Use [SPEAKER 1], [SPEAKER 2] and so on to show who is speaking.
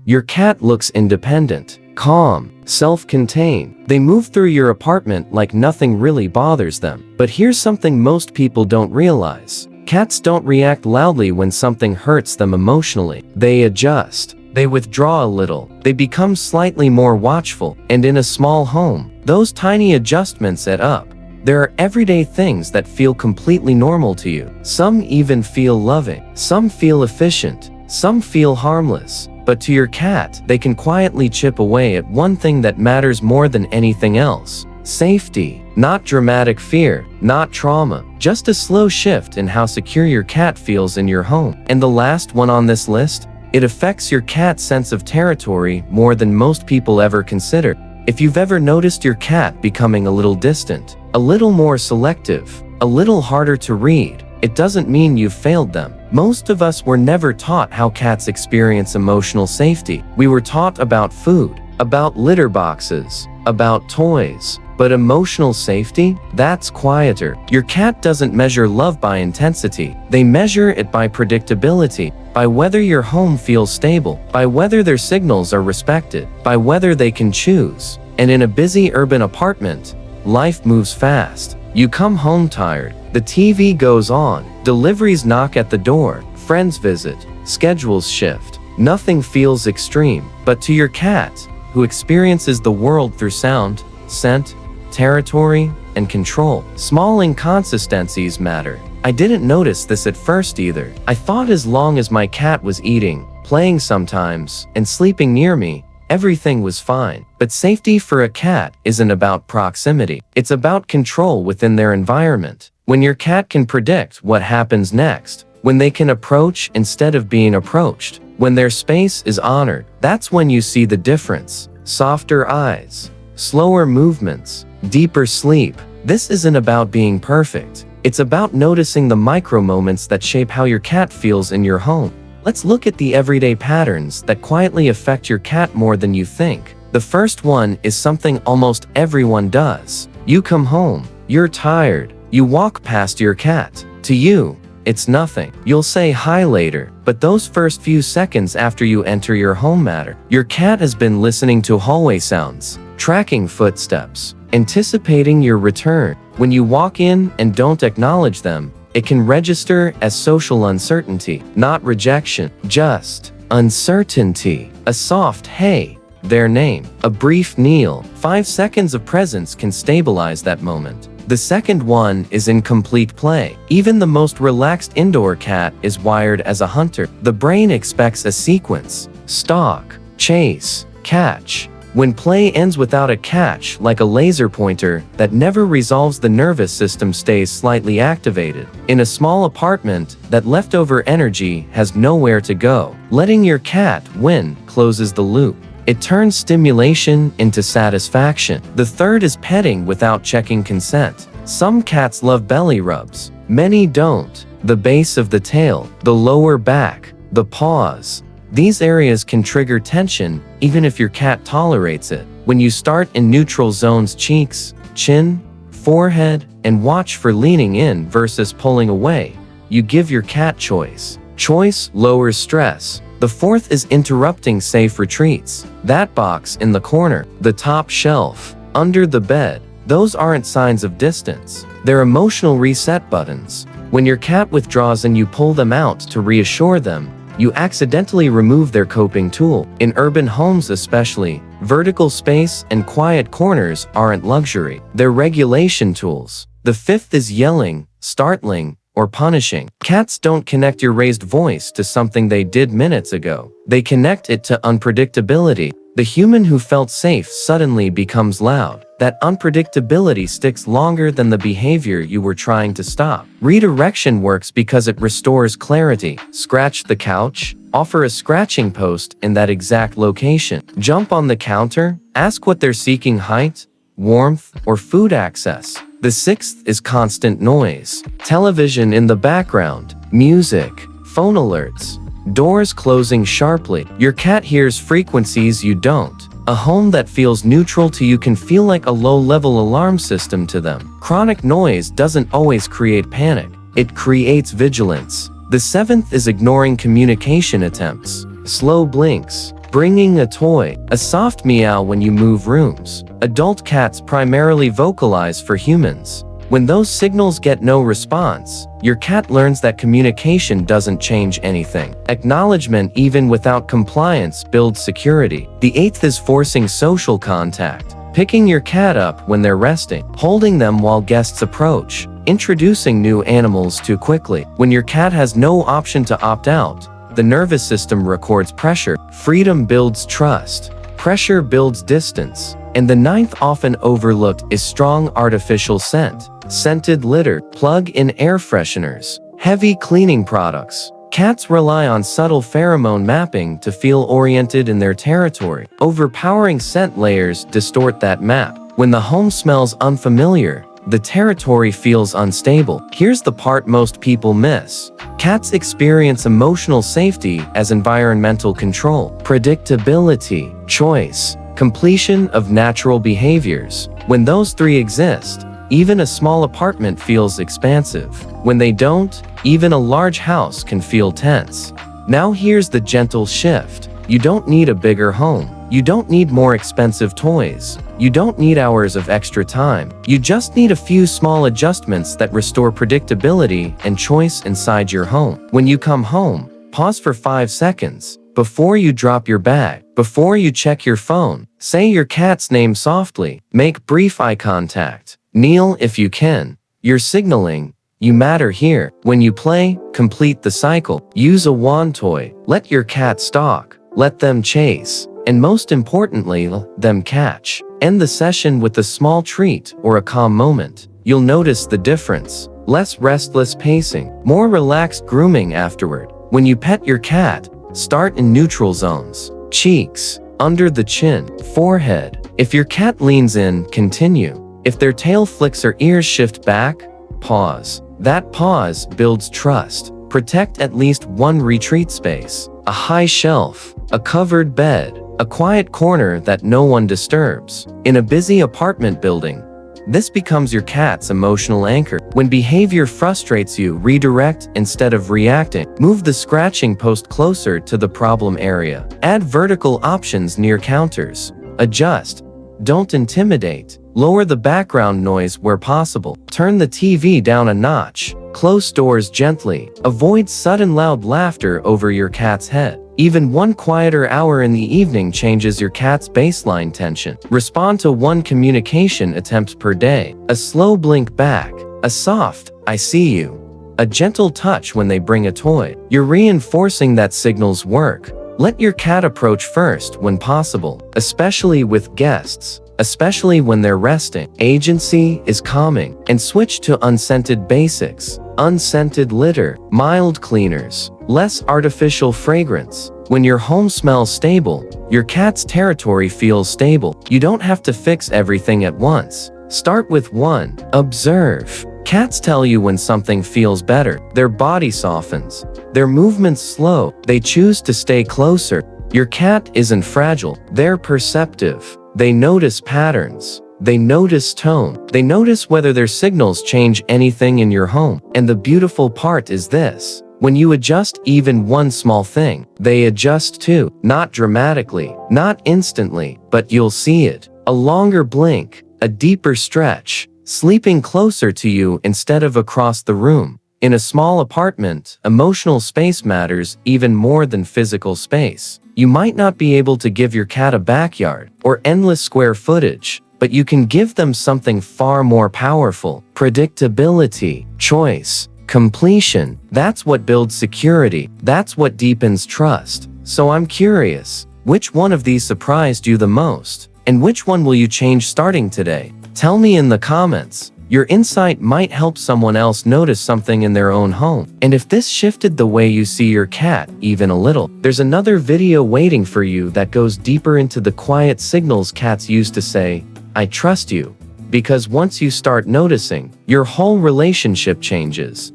[SPEAKER 1] Your cat looks independent, calm, self-contained. They move through your apartment like nothing really bothers them. But here's something most people don't realize. Cats don't react loudly when something hurts them emotionally. They adjust. They withdraw a little. They become slightly more watchful. And in a small home, those tiny adjustments add up. There are everyday things that feel completely normal to you. Some even feel loving. Some feel efficient. Some feel harmless. But to your cat, they can quietly chip away at one thing that matters more than anything else. Safety. Not dramatic fear, not trauma, just a slow shift in how secure your cat feels in your home. And the last one on this list? It affects your cat's sense of territory more than most people ever consider. If you've ever noticed your cat becoming a little distant, a little more selective, a little harder to read, it doesn't mean you've failed them. Most of us were never taught how cats experience emotional safety. We were taught about food, about litter boxes, about toys. But emotional safety? That's quieter. Your cat doesn't measure love by intensity. They measure it by predictability, by whether your home feels stable, by whether their signals are respected, by whether they can choose. And in a busy urban apartment, life moves fast. You come home tired, the TV goes on, deliveries knock at the door, friends visit, schedules shift. Nothing feels extreme. But to your cat, who experiences the world through sound, scent, territory, and control, small inconsistencies matter. I didn't notice this at first either. I thought as long as my cat was eating, playing sometimes, and sleeping near me, everything was fine. But safety for a cat isn't about proximity. It's about control within their environment. When your cat can predict what happens next, when they can approach instead of being approached, when their space is honored, that's when you see the difference. Softer eyes, slower movements, deeper sleep. This isn't about being perfect. It's about noticing the micro moments that shape how your cat feels in your home. Let's look at the everyday patterns that quietly affect your cat more than you think. The first one is something almost everyone does. You come home, you're tired, you walk past your cat. To you, it's nothing. You'll say hi later, but those first few seconds after you enter your home matter. Your cat has been listening to hallway sounds, tracking footsteps, anticipating your return. When you walk in and don't acknowledge them, it can register as social uncertainty, not rejection, just uncertainty. A soft hey, their name, a brief kneel, 5 seconds of presence can stabilize that moment. The second one is incomplete play. Even the most relaxed indoor cat is wired as a hunter. The brain expects a sequence: stalk, chase, catch. When play ends without a catch, like a laser pointer that never resolves, the nervous system stays slightly activated. In a small apartment, that leftover energy has nowhere to go. Letting your cat win closes the loop. It turns stimulation into satisfaction. The third is petting without checking consent. Some cats love belly rubs. Many don't. The base of the tail, the lower back, the paws. These areas can trigger tension even if your cat tolerates it. When you start in neutral zones, cheeks, chin, forehead, and watch for leaning in versus pulling away, you give your cat choice. Choice lowers stress. The fourth is interrupting safe retreats. That box in the corner, the top shelf, under the bed, those aren't signs of distance. They're emotional reset buttons. When your cat withdraws and you pull them out to reassure them, you accidentally remove their coping tool. In urban homes especially, vertical space and quiet corners aren't luxury. They're regulation tools. The fifth is yelling, startling, or punishing. Cats don't connect your raised voice to something they did minutes ago. They connect it to unpredictability. The human who felt safe suddenly becomes loud. That unpredictability sticks longer than the behavior you were trying to stop. Redirection works because it restores clarity. Scratch the couch? Offer a scratching post in that exact location. Jump on the counter? Ask what they're seeking: height, warmth, or food access. The sixth is constant noise. Television in the background, music, phone alerts, doors closing sharply. Your cat hears frequencies you don't. A home that feels neutral to you can feel like a low-level alarm system to them. Chronic noise doesn't always create panic. It creates vigilance. The seventh is ignoring communication attempts. Slow blinks, Bringing a toy, a soft meow when you move rooms. Adult cats primarily vocalize for humans. When those signals get no response, your cat learns that communication doesn't change anything. Acknowledgement, even without compliance, builds security. The eighth is forcing social contact. Picking your cat up when they're resting, holding them while guests approach, introducing new animals too quickly. When your cat has no option to opt out, the nervous system records pressure. Freedom builds trust. Pressure builds distance. And the ninth, often overlooked, is strong artificial scent. Scented litter, plug-in air fresheners, heavy cleaning products. Cats rely on subtle pheromone mapping to feel oriented in their territory. Overpowering scent layers distort that map. When the home smells unfamiliar, the territory feels unstable. Here's the part most people miss. Cats experience emotional safety as environmental control, predictability, choice, completion of natural behaviors. When those three exist, even a small apartment feels expansive. When they don't, even a large house can feel tense. Now here's the gentle shift. You don't need a bigger home. You don't need more expensive toys. You don't need hours of extra time. You just need a few small adjustments that restore predictability and choice inside your home. When you come home, pause for 5 seconds. Before you drop your bag, before you check your phone, say your cat's name softly. Make brief eye contact. Kneel if you can. You're signaling, you matter here. When you play, complete the cycle. Use a wand toy. Let your cat stalk. Let them chase. And most importantly, them catch. End the session with a small treat or a calm moment. You'll notice the difference. Less restless pacing, more relaxed grooming afterward. When you pet your cat, start in neutral zones. Cheeks, under the chin, forehead. If your cat leans in, continue. If their tail flicks or ears shift back, pause. That pause builds trust. Protect at least one retreat space. A high shelf, a covered bed, a quiet corner that no one disturbs. In a busy apartment building, this becomes your cat's emotional anchor. When behavior frustrates you, redirect instead of reacting. Move the scratching post closer to the problem area. Add vertical options near counters. Adjust. Don't intimidate. Lower the background noise where possible. Turn the TV down a notch. Close doors gently. Avoid sudden loud laughter over your cat's head. Even one quieter hour in the evening changes your cat's baseline tension. Respond to one communication attempt per day. A slow blink back. A soft, "I see you." A gentle touch when they bring a toy. You're reinforcing that signal's work. Let your cat approach first when possible, especially with guests. Especially when they're resting. Agency is calming. And switch to unscented basics. Unscented litter, mild cleaners, less artificial fragrance. When your home smells stable, your cat's territory feels stable. You don't have to fix everything at once. Start with one. Observe. Cats tell you when something feels better. Their body softens. Their movements slow. They choose to stay closer. Your cat isn't fragile. They're perceptive. They notice patterns. They notice tone. They notice whether their signals change anything in your home. And the beautiful part is this. When you adjust even one small thing, they adjust too. Not dramatically, not instantly, but you'll see it. A longer blink, a deeper stretch, sleeping closer to you instead of across the room. In a small apartment, emotional space matters even more than physical space. You might not be able to give your cat a backyard or endless square footage, but you can give them something far more powerful. Predictability, choice, completion. That's what builds security. That's what deepens trust. So I'm curious, which one of these surprised you the most? And which one will you change starting today? Tell me in the comments. Your insight might help someone else notice something in their own home. And if this shifted the way you see your cat even a little, there's another video waiting for you that goes deeper into the quiet signals cats use to say, "I trust you." Because once you start noticing, your whole relationship changes.